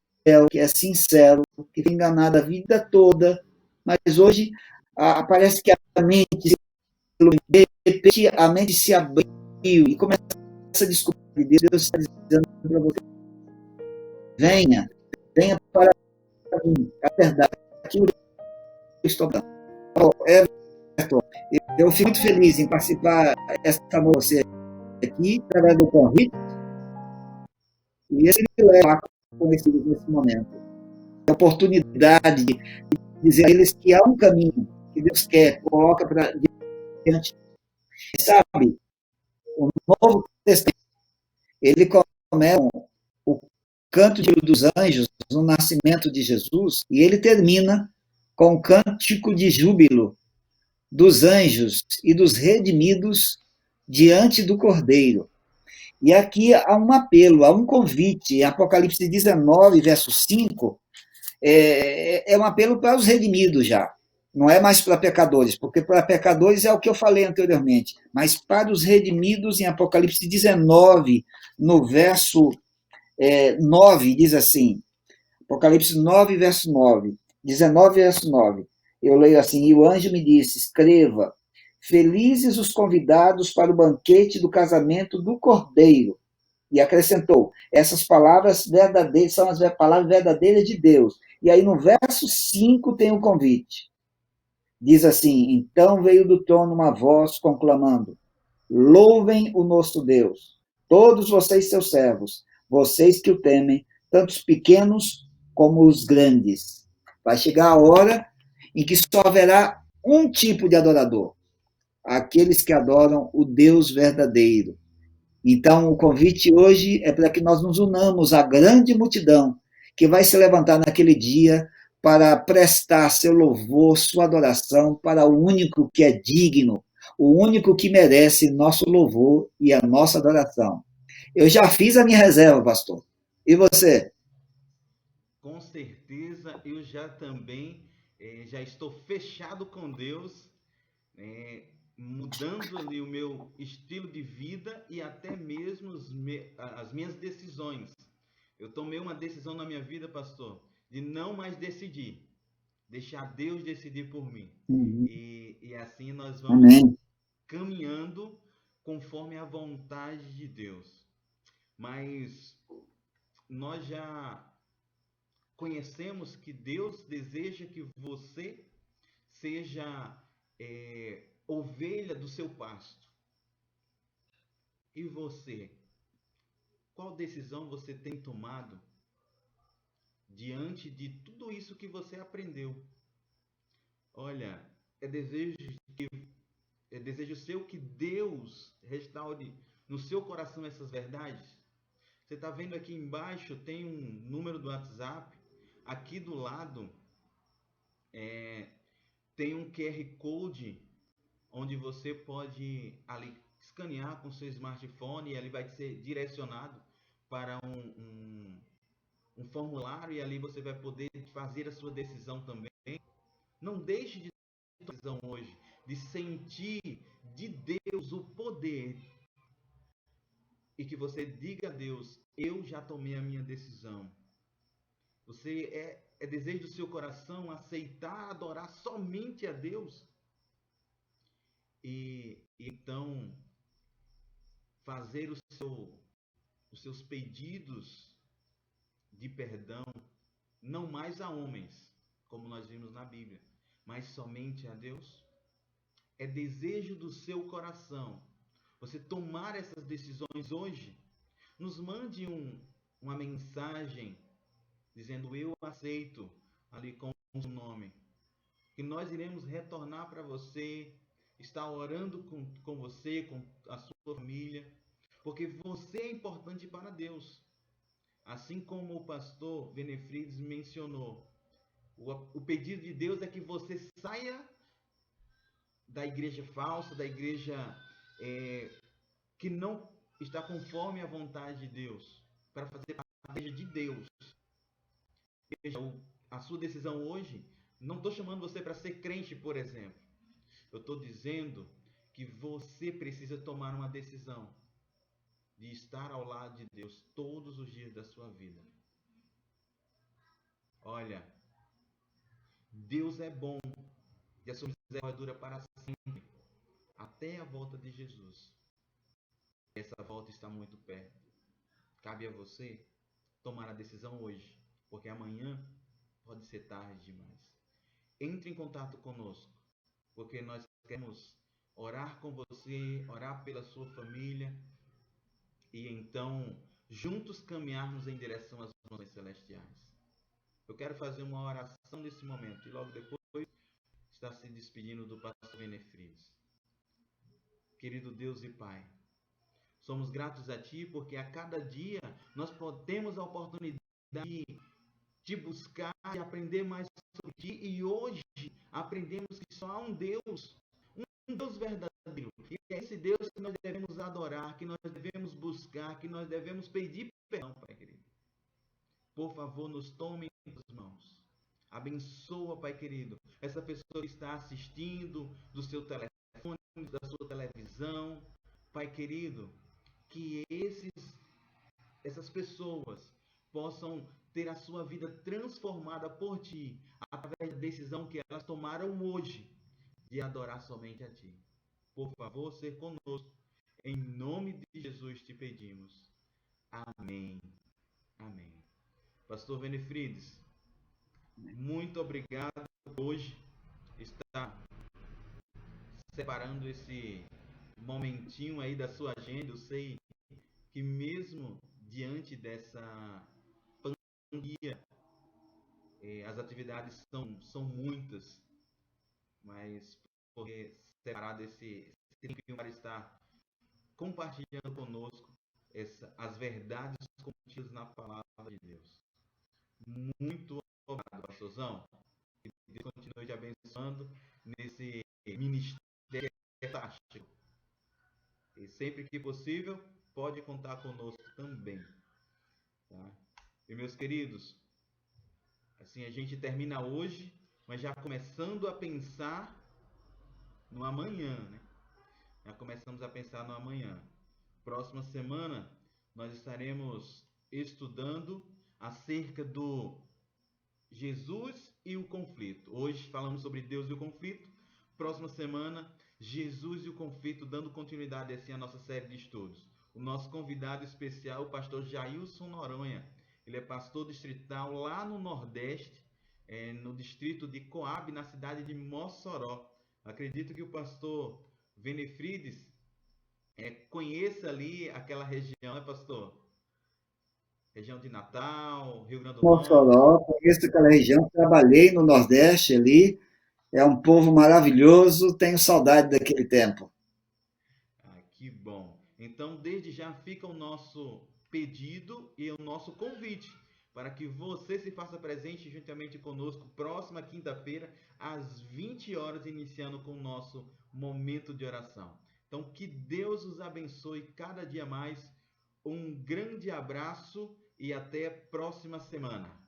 que é sincero, que foi enganado a vida toda, mas hoje parece que a mente, de repente, a mente se abriu e começa essa desculpa de Deus, Deus está dizendo para você: venha, venha para mim, a verdade, aquilo que eu estou dando. Everton, eu fico muito feliz em participar essa noite com você aqui, através do convite, e esse me leva a conhecidos nesse momento. A oportunidade de dizer a eles que há um caminho que Deus quer, coloca para diante. Sabe, o Novo Testamento, ele começa o canto dos anjos no nascimento de Jesus, e ele termina com o cântico de júbilo dos anjos e dos redimidos diante do Cordeiro. E aqui há um apelo, há um convite. Em Apocalipse 19, verso 5, é um apelo para os redimidos já. Não é mais para pecadores, porque para pecadores é o que eu falei anteriormente, mas para os redimidos, em Apocalipse 19, no verso 9, diz assim, Apocalipse 9, verso 9, 19, verso 9, eu leio assim: e o anjo me disse, escreva, felizes os convidados para o banquete do casamento do Cordeiro. E acrescentou, essas palavras verdadeiras são as palavras verdadeiras de Deus. E aí no verso 5 tem um convite. Diz assim, então veio do trono uma voz conclamando, louvem o nosso Deus, todos vocês seus servos, vocês que o temem, tanto os pequenos como os grandes. Vai chegar a hora em que só haverá um tipo de adorador, aqueles que adoram o Deus verdadeiro. Então, o convite hoje é para que nós nos unamos à grande multidão que vai se levantar naquele dia para prestar seu louvor, sua adoração para o único que é digno, o único que merece nosso louvor e a nossa adoração. Eu já fiz a minha reserva, pastor. E você? Com certeza, eu já também já estou fechado com Deus, mudando ali o meu estilo de vida e até mesmo as minhas decisões. Eu tomei uma decisão na minha vida, pastor, de não mais decidir, deixar Deus decidir por mim. Uhum. E assim nós vamos Amém. caminhando conforme a vontade de Deus. Mas nós já conhecemos que Deus deseja que você seja ovelha do seu pasto. E você? Qual decisão você tem tomado diante de tudo isso que você aprendeu? Olha, é desejo é desejo seu que Deus restaure no seu coração essas verdades. Você está vendo aqui embaixo tem um número do WhatsApp. Aqui do lado tem um QR Code onde você pode ali escanear com seu smartphone e ali vai ser direcionado para um formulário e ali você vai poder fazer a sua decisão também. Não deixe de ter decisão hoje, de sentir de Deus o poder e que você diga a Deus, eu já tomei a minha decisão. Você é desejo do seu coração aceitar, adorar somente a Deus e então fazer os seus pedidos de perdão, não mais a homens, como nós vimos na Bíblia, mas somente a Deus? É desejo do seu coração você tomar essas decisões hoje? Nos mande uma mensagem dizendo eu aceito ali com o seu nome, que nós iremos retornar para você, estar orando com você, com a sua família, porque você é importante para Deus. Assim como o pastor Benefrides mencionou, o pedido de Deus é que você saia da igreja falsa, da igreja que não está conforme a vontade de Deus, para fazer a igreja de Deus. Veja, a sua decisão hoje, não estou chamando você para ser crente, por exemplo. Eu estou dizendo que você precisa tomar uma decisão de estar ao lado de Deus todos os dias da sua vida. Olha, Deus é bom e a sua misericórdia dura para sempre, até a volta de Jesus. essa volta está muito perto. Cabe a você tomar a decisão hoje, porque amanhã pode ser tarde demais. Entre em contato conosco, porque nós queremos orar com você, orar pela sua família e então juntos caminharmos em direção às mãos celestiais. Eu quero fazer uma oração nesse momento e logo depois está se despedindo do pastor Benefrides. Querido Deus e Pai, somos gratos a Ti porque a cada dia nós temos a oportunidade de buscar e aprender mais sobre Ti e hoje aprendemos que só há um Deus verdadeiro. E é esse Deus que nós devemos adorar, que nós devemos buscar, que nós devemos pedir perdão, Pai querido. Por favor, nos tome em suas mãos. Abençoa, Pai querido, essa pessoa que está assistindo do seu telefone, da sua televisão. Pai querido, que essas pessoas possam ter a sua vida transformada por Ti, através da decisão que elas tomaram hoje de adorar somente a Ti. Por favor, ser conosco. Em nome de Jesus te pedimos. Amém. Amém. Pastor Benefrides, muito obrigado por hoje estar separando esse momentinho aí da sua agenda. Eu sei que mesmo diante dessa pandemia, as atividades são muitas, mas poder separar desse tempinho para estar compartilhando conosco as verdades contidas na palavra de Deus. Muito obrigado, pastorzão. Que Deus continue te abençoando nesse ministério fantástico. E sempre que possível, pode contar conosco também. Tá? E meus queridos, assim a gente termina hoje, mas já começando a pensar no amanhã, né? Já começamos a pensar no amanhã. Próxima semana nós estaremos estudando acerca do Jesus e o conflito. Hoje falamos sobre Deus e o conflito. Próxima semana, Jesus e o conflito, dando continuidade assim à nossa série de estudos. O nosso convidado especial, o pastor Jailson Noronha. Ele é pastor distrital lá no Nordeste, no distrito de Coab, na cidade de Mossoró. Acredito que o pastor Benefrides conheça ali aquela região, né, pastor? Região de Natal, Rio Grande do Norte. Mossoró, conheço aquela região, trabalhei no Nordeste ali, é um povo maravilhoso, tenho saudade daquele tempo. Ah, que bom. Então, desde já fica o nosso pedido e o nosso convite para que você se faça presente juntamente conosco próxima quinta-feira, às 20 horas, iniciando com o nosso momento de oração. Então, que Deus os abençoe cada dia mais. Um grande abraço e até a próxima semana.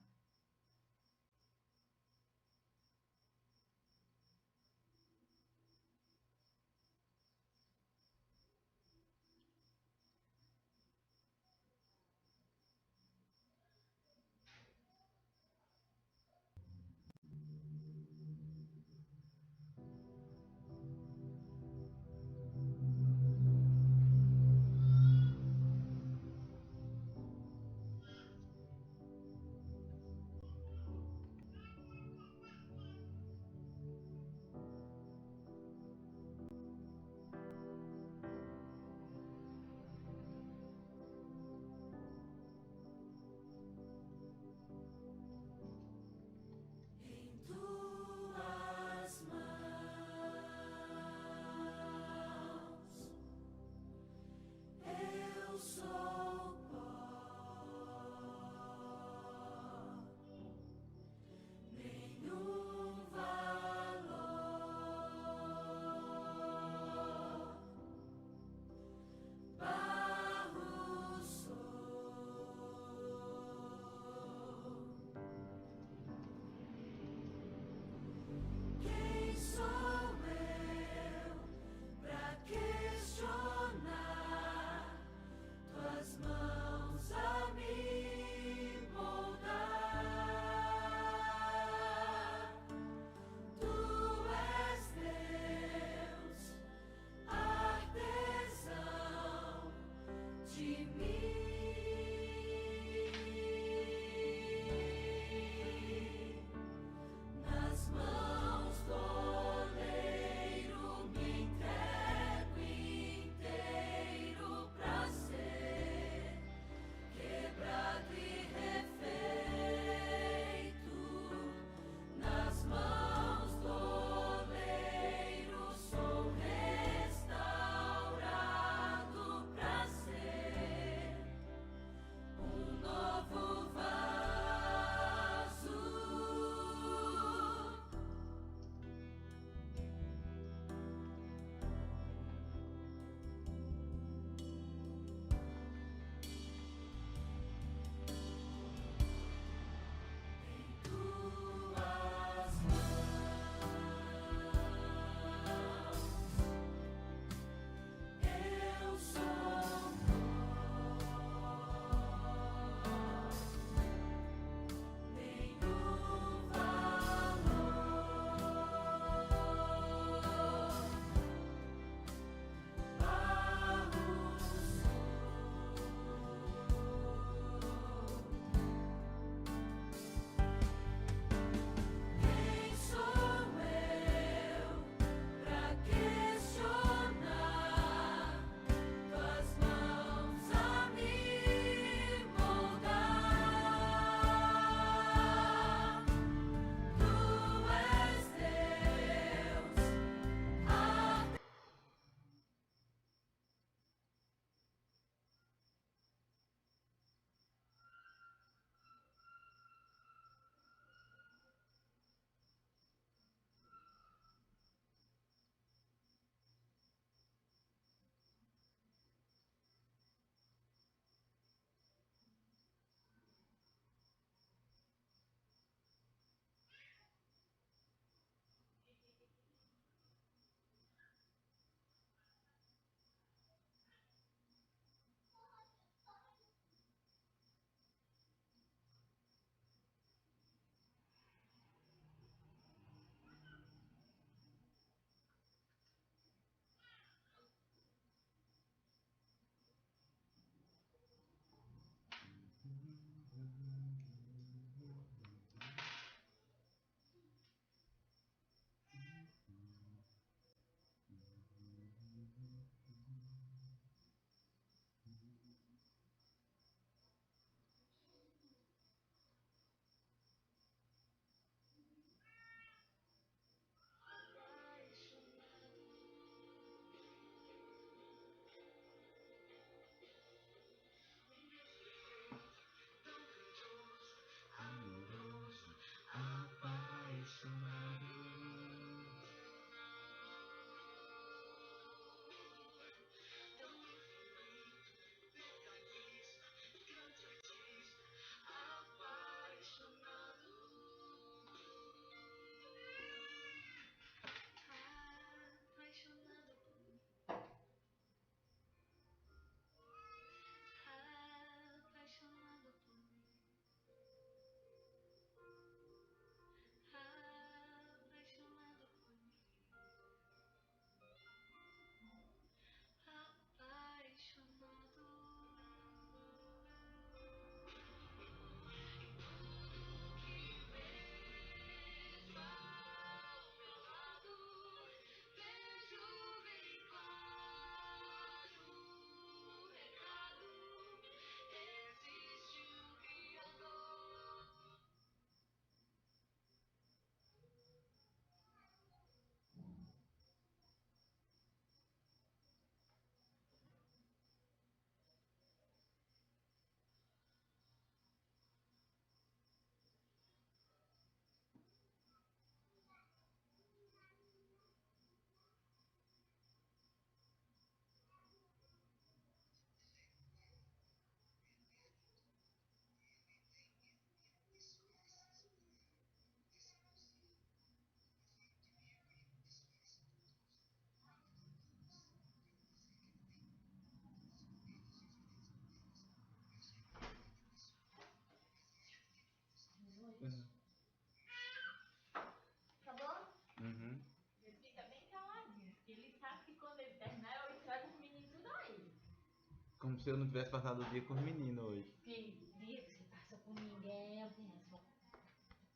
como se eu não tivesse passado o dia com os meninos hoje. Que dia que você passa com ninguém, eu penso.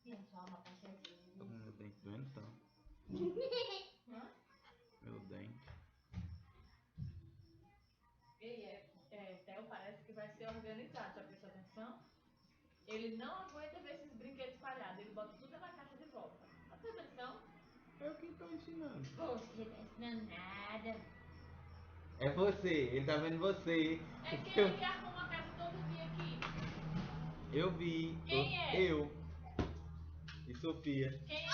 Penso, alma pra Jesus. Tô com meu dente doendo então. Hã? Meu dente. O Theo parece que vai ser organizado, já prestou atenção? Ele não aguenta ver esses brinquedos espalhados, ele bota tudo na caixa de volta. Presta atenção? Eu que tô ensinando. Você não ensinando nada. É você, ele tá vendo você. É quem que arruma a casa todo dia aqui? Eu vi. Quem é? Eu. E Sofia. Quem é?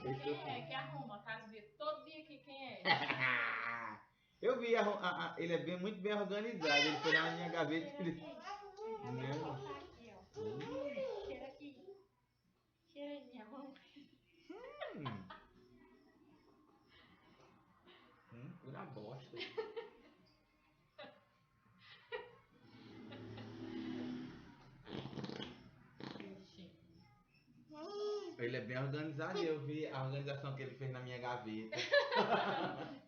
E Quem é Sofia. que arruma a casa todo dia aqui? Quem é? Eu vi, ele é muito bem organizado. Ele foi lá na minha gaveta e ele... Não. Aqui, ó. Cheira aqui. Cheira aí, minha mão. Pura bosta. Ele é bem organizado e eu vi a organização que ele fez na minha gaveta.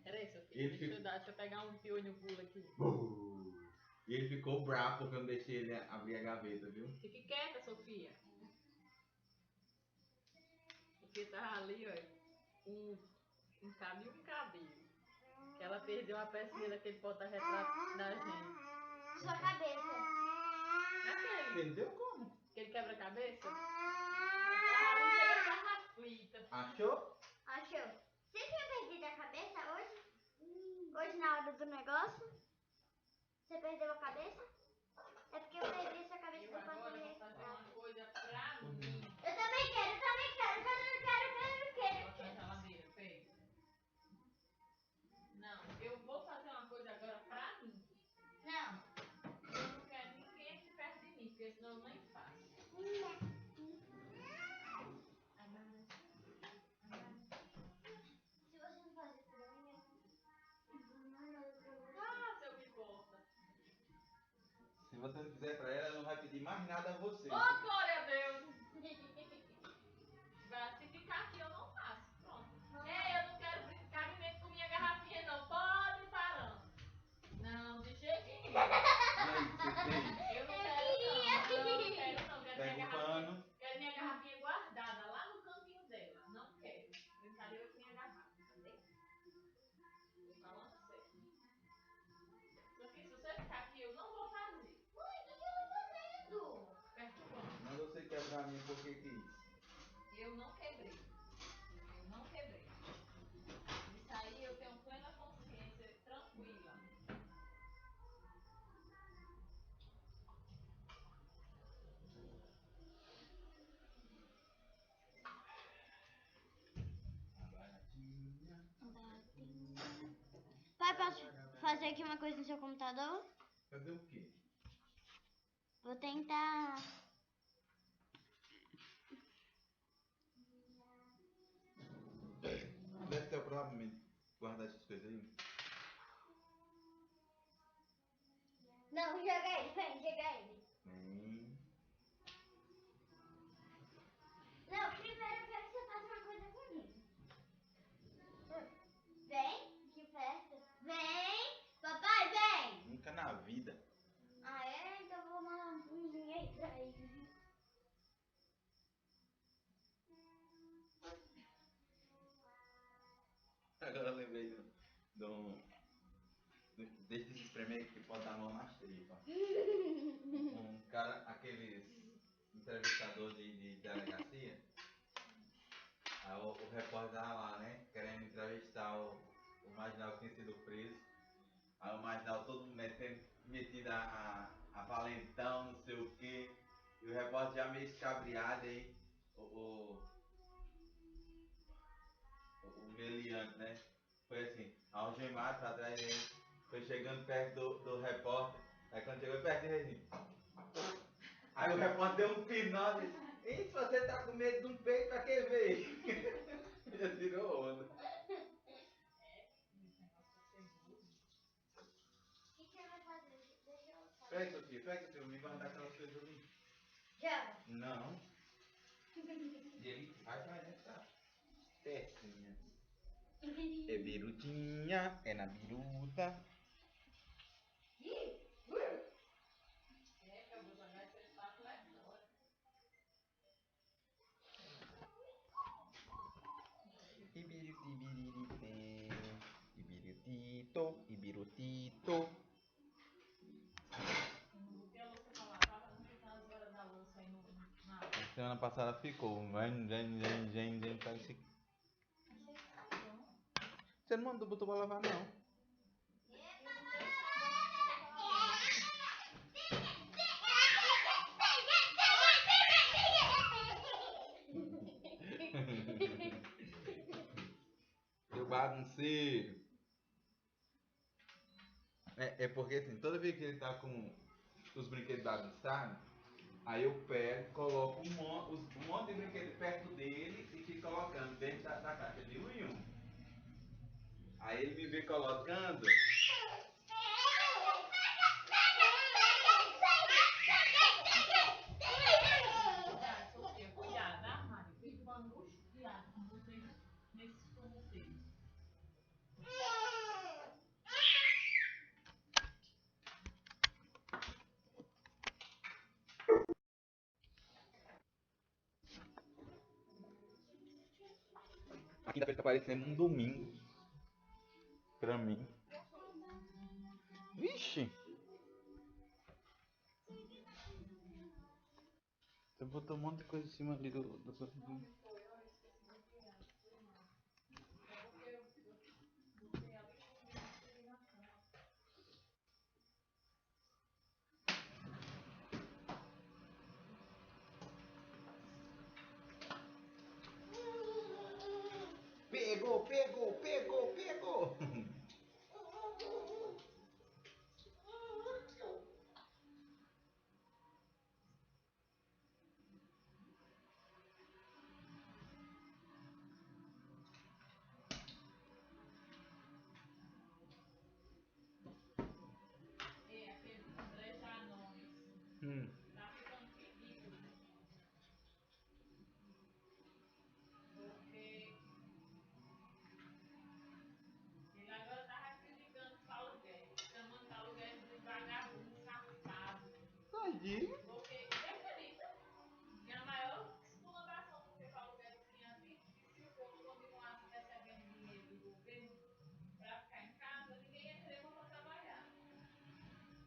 Peraí, Sofia, deixa eu pegar um piolho pulo aqui. E ele ficou bravo porque eu não deixei ele abrir a gaveta, viu? Fique quieta, Sofia. Sofia tava ali, ó, um cabelo e um cabelo. Que ela perdeu a pecinha daquele porta-retrato da gente. Sua cabeça. Aquele Entendeu como? quebra-cabeça? Tava ali chegando aflita. Achou? Achou? Você tinha perdido a cabeça hoje? Hoje na hora do negócio? Você perdeu a cabeça? É porque eu perdi essa cabeça Eu do agora vou fazer porta-retrato. uma coisa pra mim. Eu também quero, eu também quero, Bota na geladeira, pega. Não, eu vou fazer uma coisa agora pra mim. Não. Eu não quero ninguém aqui perto de mim, porque senão eu nem faço. Se você não fazer pra mim, Ah, seu pipoca. Se você não fizer pra ela não vai pedir mais nada a você. Oh, glória a Deus! Vai, se ficar aqui eu não faço. Pronto. Ei, eu não quero brincar com minha garrafinha, não. Pode ir parando. Não, de jeito nenhum. E aí, você tem? Eu não quero, não. Não quero, não. Quero minha Pega o garrafinha. pano. Quero minha garrafinha guardada lá no cantinho dela. Não quero. Brincadeira com minha garrafa, entendeu? Tô falando sério. Só que se você ficar aqui, eu não vou fazer. Mãe, o que eu tô fazendo? Perturbando. Mas você quebrar a minha por que quis? Eu não quebrei. Eu não quebrei. Isso aí eu tenho plena consciência, tranquila. Pai, posso fazer aqui uma coisa no seu computador? Fazer o quê? Vou tentar. Deve ter provavelmente guardar essas coisas aí. Não, joga ele, vem, joga ele. Não, primeiro eu quero que você faça uma coisa comigo. Vem, que festa. Vem, papai, vem. Nunca na vida. Ah, é? Então eu vou mandar um pãozinho aí pra ele. Agora eu lembrei deixa de espremer que pode dar mão na xerifa. Um cara, aqueles entrevistadores de delegacia, aí o repórter tava lá, né? Querendo entrevistar o Marginal que tinha sido preso. Aí o Marginal todo metido a valentão, não sei o quê. E o repórter já meio escabriado aí. O meliante, né? Foi assim, algemado pra trás dele, foi chegando perto do repórter, aí quando chegou perto dele assim, aí o repórter deu um pinó e disse, e se você tá com medo de um peito, pra que veio? Já tirou onda. O que você vai fazer? Deixa eu fazer. Pega, Sofia, me guardar aquelas coisas ali. Já. Não. E ele vai pra dentro da pecinha. É birutinha, é na biruta. É, que eu vou jogar esse espaço lá fora. Ibirutito, ibirutito. Porque a louça pra lavar, não fica as horas da louça aí na água. Semana passada ficou. Parece que... Achei que sabão. Você não mandou, botou pra lavar, não. Eu não tenho sabão pra botar pra lavar. Eu bagunceiro. É porque assim, toda vez que ele tá com os brinquedos bagunçados, aí eu pego, coloco um monte de brinquedo perto dele e fico colocando dentro da caixa de um em um. Aí ele me vê colocando. Cuidado, Sofia, cuidado, armário. Fico angustiado com vocês nesses com vocês. A quinta-feira tá parecendo um domingo. Pra mim. Vixe! Você botou um monte de coisa em cima ali do sofá. Foi, eu esqueci de virar. Foi mal. É porque eu botei ela e joguei na cama. Pegou, pegou, pegou, pegou! É, aqueles André Janones. Hum. Tá ficando ridículo. Porque ele agora tava criticando o Paulo Guedes, chamando o Paulo Guedes de vagabundo, safado. Tadinho. Porque, você acredita que a maior esculhambação porque Paulo Guedes tinha dito que se o povo continuasse recebendo dinheiro do governo para ficar em casa, ninguém ia querer voltar a trabalhar.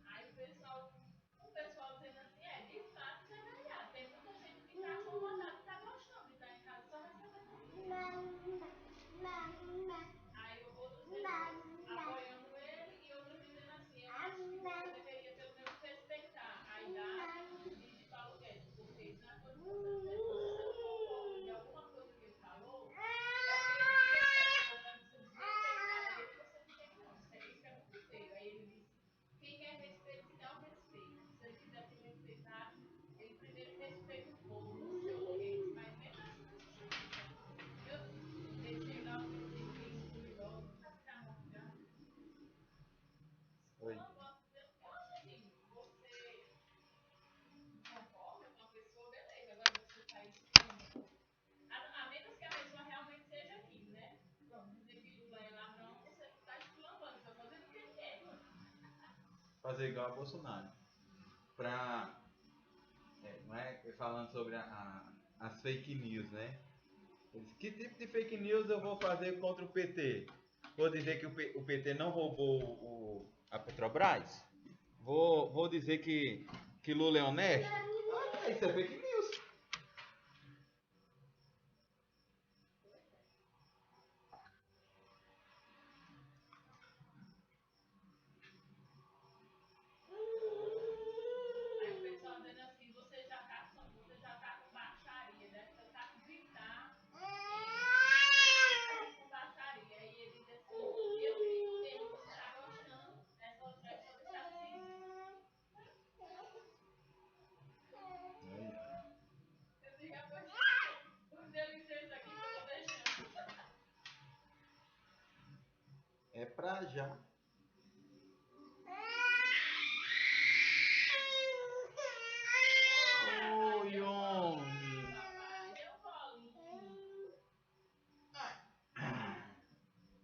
Aí o pessoal dizendo assim, de fato isso é verdade. Tem muita gente que está acomodada, está gostando de estar em casa só recebendo dinheiro. Aí outras pessoas apoiando ele e outras dizendo assim, eu acho que você deveria pelo menos respeitar a idade de Paulo Guedes, porque isso não é coisa de você dizer, não. Se você não concorda de alguma coisa que ele falou, é o direito de você, ou é você desrespeitar ele e você dizer que não. Isso que é muito feio. Aí ele disse, quem quer respeito se dá o respeito. Se ele quiser ser respeitado, ele primeiro respeita o povo, não sei o que. Mas mesmo assim não se justifica. Eu deixei lá o que ele disse, que esculhou, não vai ficar morto já. Oi. Eu acho assim, você concorda com a pessoa, beleza. Agora você sair expondo. A menos que a pessoa realmente seja aquilo, né? Vamos dizer que Lula é ladrão, você não está esculambando, você está fazendo o que ele quer. Fazer igual a Bolsonaro. Pra. Não é falando sobre as fake news, né? Que tipo de fake news eu vou fazer contra o PT? Vou dizer que o PT não roubou a Petrobras? Vou dizer que Lula é honesto? Ah, isso é fake news. Aí o pessoal dizendo assim, você já tá com baixaria, deve tá com gritar com baixaria. Aí ele diz assim, eu fico vendo, você tá gostando, é só deixar assim. Eu digo, dê licença aqui que eu tô deixando. É pra já. Oi, homem. Papai, deu bolinho.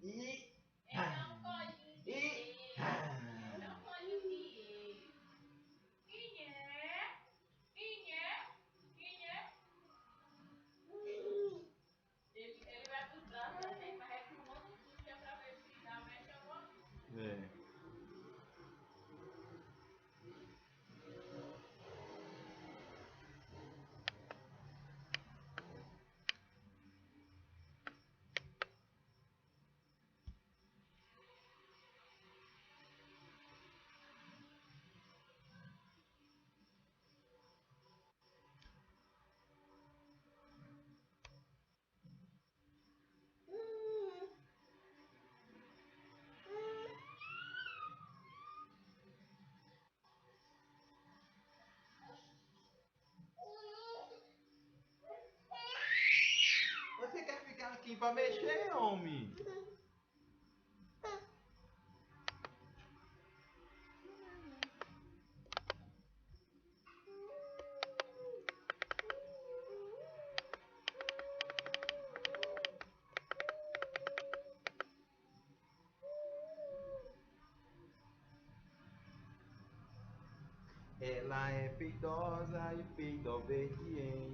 E É um colinho de E. meia. É um colinho de pouquinho pra mexer, homem. Ela é peidosa e peito obediente.